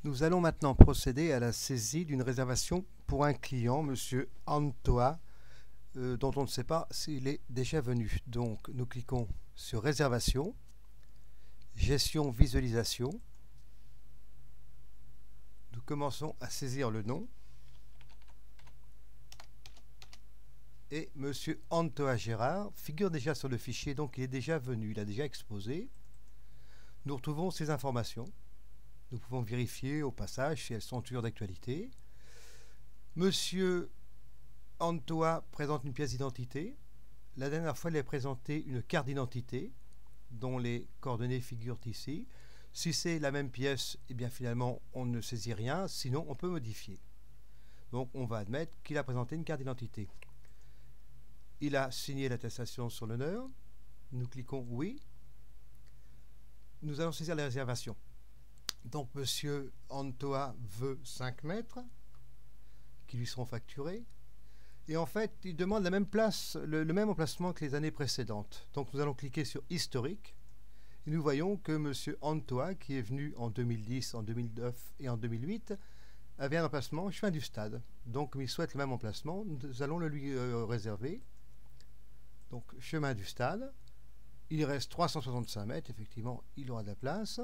Nous allons maintenant procéder à la saisie d'une réservation pour un client, Monsieur Antoa, dont on ne sait pas s'il est déjà venu. Donc nous cliquons sur Réservation, Gestion visualisation. Nous commençons à saisir le nom. Et Monsieur Antoa Gérard figure déjà sur le fichier, donc il est déjà venu, il a déjà exposé. Nous retrouvons ces informations. Nous pouvons vérifier au passage si elles sont toujours d'actualité. Monsieur Antoa présente une pièce d'identité. La dernière fois, il a présenté une carte d'identité dont les coordonnées figurent ici. Si c'est la même pièce, eh bien finalement, on ne saisit rien. Sinon, on peut modifier. Donc, on va admettre qu'il a présenté une carte d'identité. Il a signé l'attestation sur l'honneur. Nous cliquons oui. Nous allons saisir la réservation. Donc, Monsieur Antoa veut 5 mètres qui lui seront facturés. Et en fait, il demande la même place, le même emplacement que les années précédentes. Donc, nous allons cliquer sur Historique. Et nous voyons que Monsieur Antoa, qui est venu en 2010, en 2009 et en 2008, avait un emplacement chemin du stade. Donc, comme il souhaite le même emplacement, nous allons le lui réserver. Donc, chemin du stade. Il reste 365 mètres. Effectivement, il aura de la place.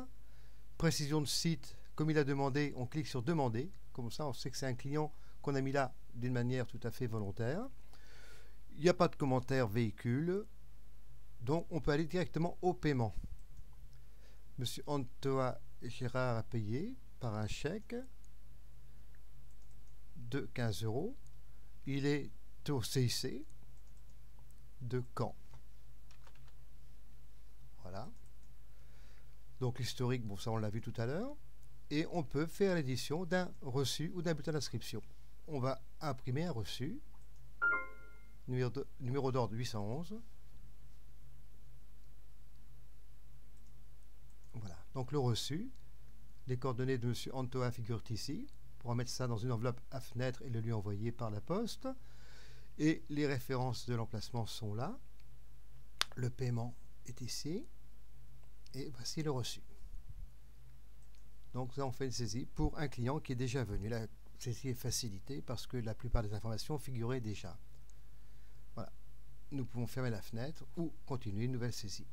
Précision de site, comme il a demandé, on clique sur Demander. Comme ça, on sait que c'est un client qu'on a mis là d'une manière tout à fait volontaire. Il n'y a pas de commentaire véhicule. Donc, on peut aller directement au paiement. Monsieur Antoa Gérard a payé par un chèque de 15 €. Il est au CIC de Caen. Voilà. Donc l'historique, bon ça on l'a vu tout à l'heure. Et on peut faire l'édition d'un reçu ou d'un bulletin d'inscription. On va imprimer un reçu, numéro d'ordre 811. Voilà, donc le reçu, les coordonnées de M. Antoa figurent ici. On pourra mettre ça dans une enveloppe à fenêtre et le lui envoyer par la poste. Et les références de l'emplacement sont là. Le paiement est ici. Et voici le reçu. Donc nous avons fait une saisie pour un client qui est déjà venu. La saisie est facilitée parce que la plupart des informations figuraient déjà. Voilà. Nous pouvons fermer la fenêtre ou continuer une nouvelle saisie.